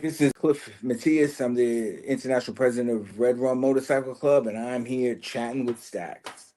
This is Cliff Matias. I'm the international president of RedRum Motorcycle Club, and I'm here chatting with Stacks.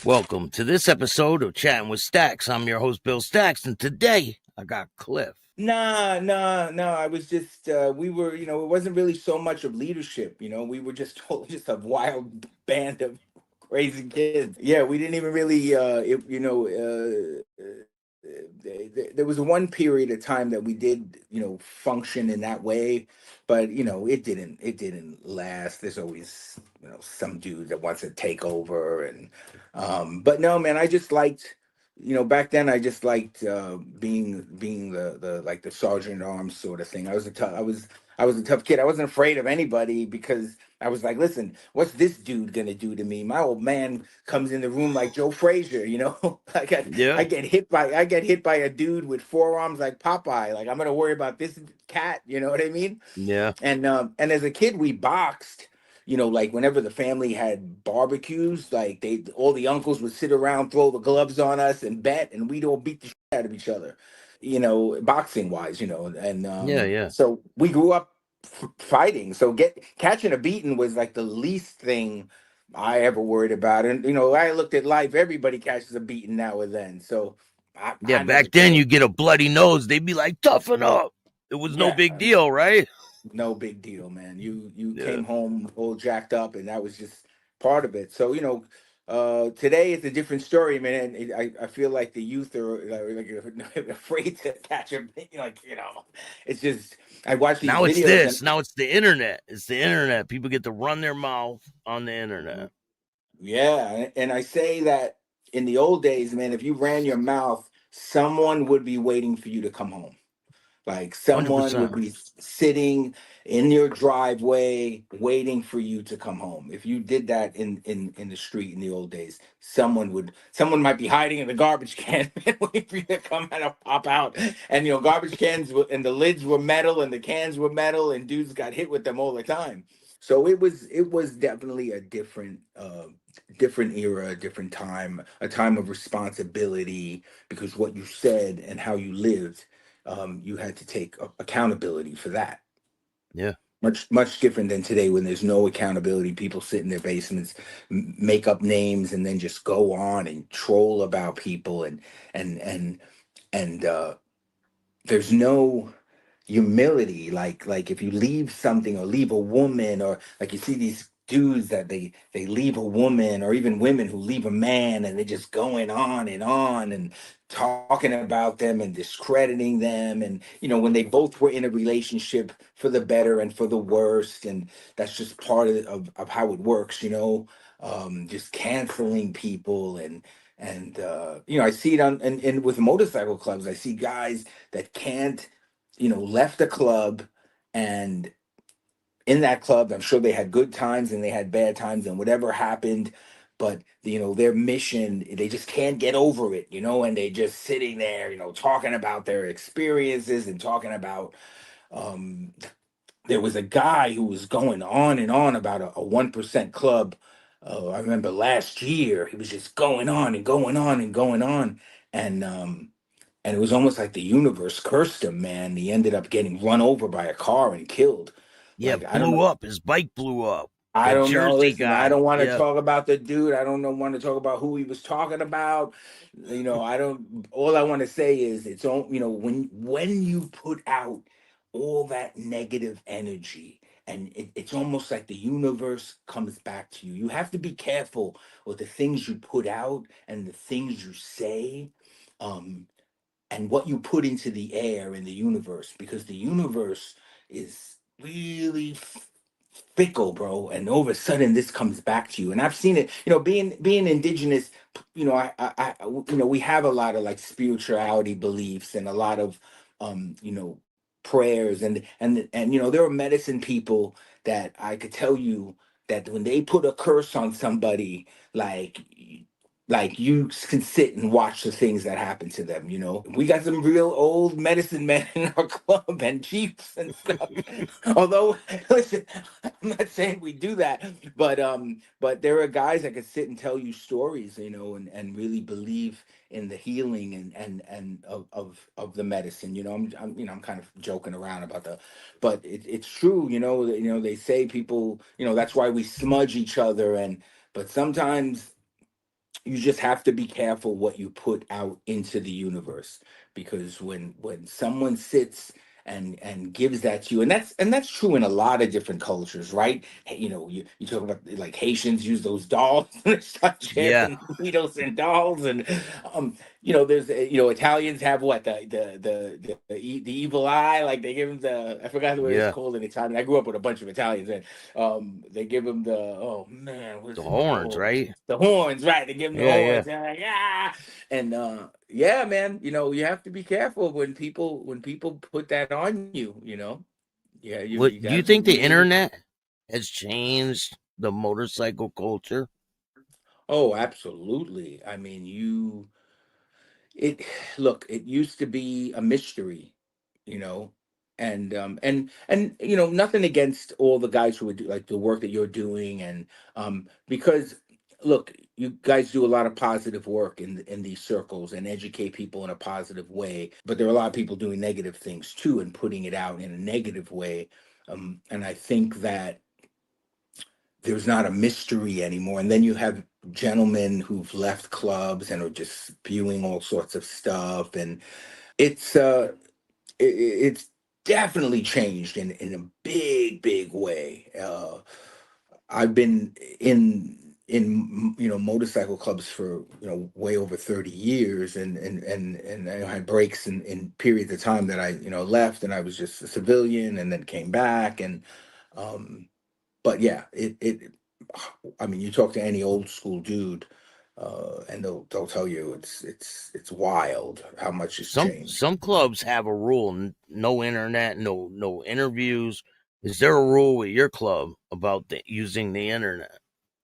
Welcome to this episode of Chatting with Stacks. I'm your host, Bill Stacks, and today I got Cliff. Nah. I was just, we were, it wasn't really so much of leadership. We were just just a wild band of crazy kids. Yeah, we didn't even really, there was one period of time that we did, function in that way, but it didn't last. There's always, some dude that wants to take over, and but no, man, I just liked. Back then I just liked being the like the sergeant at arms sort of thing. I was a tough kid. I wasn't afraid of anybody because I was like, listen, what's this dude gonna do to me? My old man comes in the room like Joe Frazier, Yeah, I get hit by a dude with forearms like Popeye. Like I'm gonna worry about this cat, you know what I mean? yeah, And as a kid we boxed. Like whenever the family had barbecues, like they all the uncles would sit around, throw the gloves on us and bet, and we'd all beat the shit out of each other, boxing wise, and yeah. so we grew up fighting. So get catching a beating was like the least thing I ever worried about. And I looked at life, everybody catches a beating now and then. So Yeah, I never back then cared. you get a bloody nose, they'd be like, toughen up. It was no Yeah, big deal, right? no big deal, man. You Yeah. came home all jacked up, and that was just part of it. So today it's a different story, man. And I feel like the youth are like afraid to catch a it's just I watch these Now it's videos and this. Now it's the internet. It's the internet. People get to run their mouth on the internet. yeah, and I say that in the old days, man, if you ran your mouth, someone would be waiting for you to come home. Like someone would 100%. be sitting in your driveway waiting for you to come home. If you did that in the street in the old days, someone might be hiding in the garbage can and waiting for you to come out and pop out. And garbage cans and the lids were metal and the cans were metal and dudes got hit with them all the time. So it was definitely a different era, a different time, a time of responsibility, because what you said and how you lived, you had to take accountability for that. Yeah. Much different than today when there's no accountability. People sit in their basements, make up names, and then just go on and troll about people, and and and there's no humility. Like if you leave something or leave a woman, or like you see these dudes that they leave a woman, or even women who leave a man, and they're just going on and talking about them and discrediting them. And when they both were in a relationship for the better and for the worst, and that's just part of how it works, just canceling people. And I see it and with motorcycle clubs. I see guys that can't, left the club, and in that club, I'm sure they had good times and they had bad times and whatever happened, but their mission, they just can't get over it, and they just sitting there, talking about their experiences and talking about. Um, there was a guy who was going on and on about a 1% club. I remember last year he was just going on and going on and going on, and it was almost like the universe cursed him, man. He ended up getting run over by a car and killed. Yeah, Like I don't blew know. up. His bike blew up. I That don't know. Jersey Listen, I guy. don't want to Yeah. talk about the dude. I don't know want to talk about who he was talking about. I don't. All I want to say is it's all. When you put out all that negative energy, and it's almost like the universe comes back to you. You have to be careful with the things you put out and the things you say. Um, and what you put into the air in the universe, because the universe is really fickle, bro. And all of a sudden this comes back to you. And I've seen it, being indigenous. We have a lot of like spirituality beliefs and a lot of prayers, and there are medicine people that I could tell you that when they put a curse on somebody, like like you can sit and watch the things that happen to them. You know, we got some real old medicine men in our club and chiefs and stuff. Although, listen, I'm not saying we do that, but there are guys that can sit and tell you stories, you know, and really believe in the healing and of the medicine. You know, I'm kind of joking around about but it's true. You know they say people, you know, that's why we smudge each other, but sometimes you just have to be careful what you put out into the universe, because when someone sits and gives that to you, and that's true in a lot of different cultures, right? Hey, you know, you talk about like Haitians use those dolls and they start Yeah, chanting needles and dolls, and you know, there's you know, Italians have what, the evil eye, like they give them the, I forgot what it's yeah. called in Italian. I grew up with a bunch of Italians, and they give them the, oh man, The what's it horns, called? right? The horns, right? They give them the Yeah, yeah. horns. They're like, yeah, and yeah, man. You know, you have to be careful when people put that on you. You know, yeah, you What do got to you be think the really. internet has changed the motorcycle culture? Oh, absolutely. I mean, it look, it used to be a mystery, you know, and you know, nothing against all the guys who would do like the work that you're doing, and because look, you guys do a lot of positive work in these circles and educate people in a positive way, but there are a lot of people doing negative things too and putting it out in a negative way. And I think that there's not a mystery anymore. And then you have gentlemen who've left clubs and are just spewing all sorts of stuff, and it's it's definitely changed in a big way. I've been in you know, motorcycle clubs for, you know, way over 30 years, and I had breaks in periods of time that I, you know, left and I was just a civilian and then came back, and um but yeah, I mean, you talk to any old school dude, and they'll tell you it's wild how much has changed. Some clubs have a rule: no internet, no interviews. Is there a rule with your club about using the internet?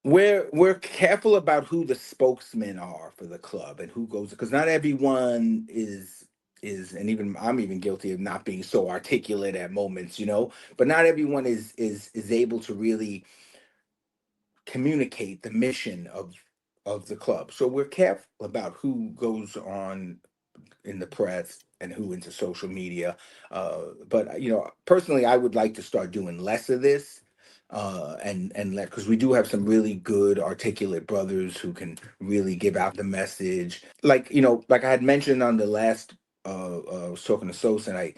We're careful about who the spokesmen are for the club and who goes, because not everyone is, and even I'm even guilty of not being so articulate at moments, you know, but not everyone is able to really communicate the mission of the club. So we're careful about who goes on in the press and who into social media. But you know, personally, I would like to start doing less of this, and let, because we do have some really good articulate brothers who can really give out the message. Like, you know, like I had mentioned on the last. I was talking to Sos, and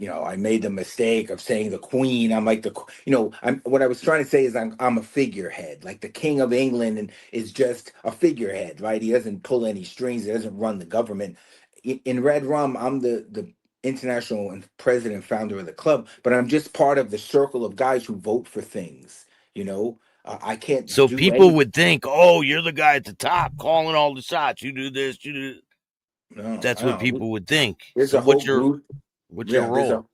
you know, I made the mistake of saying the Queen. I'm like you know, what I was trying to say is I'm a figurehead, like the King of England, and is just a figurehead, right? He doesn't pull any strings. He doesn't run the government. In Red Rum, I'm the international and president founder of the club, but I'm just part of the circle of guys who vote for things. You know, I can't So do people any. would think, "Oh, you're the guy at the top calling all the shots. You do this, you do." No, That's what no. people would think. There's So a whole group. what's your Yeah, role?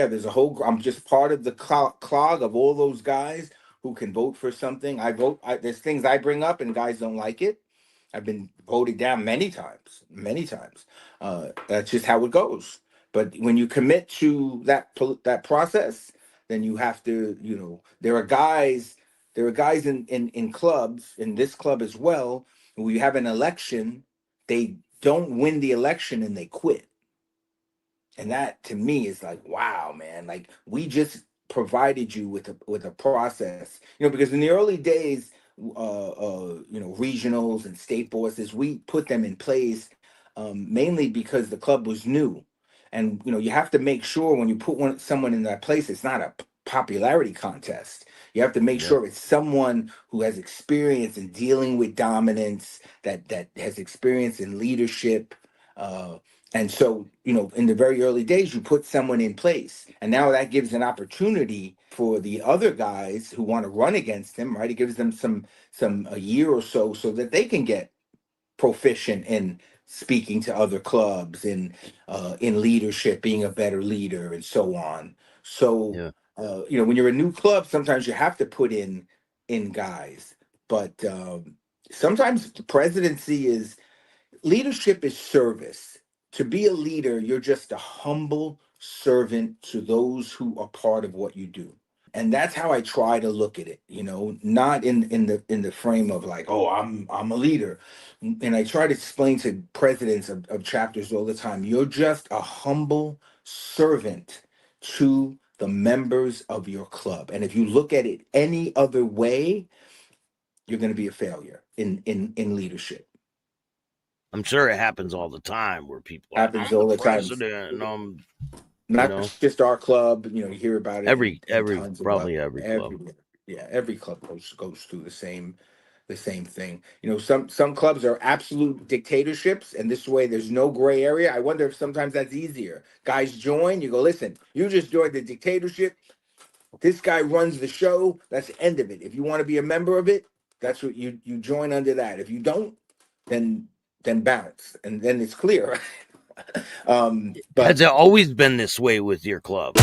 there's a whole. I'm just part of the clog of all those guys who can vote for something. I vote. There's things I bring up, and guys don't like it. I've been voted down many times, many times. That's just how it goes. But when you commit to that process, then you have to. You know, there are guys in clubs, in this club as well. When you have an election, they don't win the election and they quit, and that to me is like, wow, man, like we just provided you with a process, you know, because in the early days, you know, regionals and state bosses, we put them in place, mainly because the club was new, and you know, you have to make sure when you put someone in that place, it's not a popularity contest. You have to make Yeah, sure it's someone who has experience in dealing with dominance, that has experience in leadership, uh, and so, you know, in the very early days, you put someone in place. And now that gives an opportunity for the other guys who want to run against him, right? It gives them some a year or so that they can get proficient in speaking to other clubs, in leadership, being a better leader, and so on. So, yeah. you know, when you're a new club, sometimes you have to put in guys, but sometimes the presidency is leadership is service. To be a leader, you're just a humble servant to those who are part of what you do. And that's how I try to look at it, not in the frame of like, oh, I'm a leader. And I try to explain to presidents of chapters all the time, you're just a humble servant to the members of your club. And if you look at it any other way, you're going to be a failure in leadership. I'm sure it happens all the time where people are like, Happens I'm the all the time. president, and Not just our club, you hear about it in every tons of probably clubs. every club. Every club goes through the same thing. Some clubs are absolute dictatorships, and this way there's no gray area. I wonder if sometimes that's easier. Guys join, you go, listen, you just joined the dictatorship. This guy runs the show. That's the end of it. If you want to be a member of it, that's what you join under that. If you don't, then bounce, and then it's clear. Has But it always been this way with your club?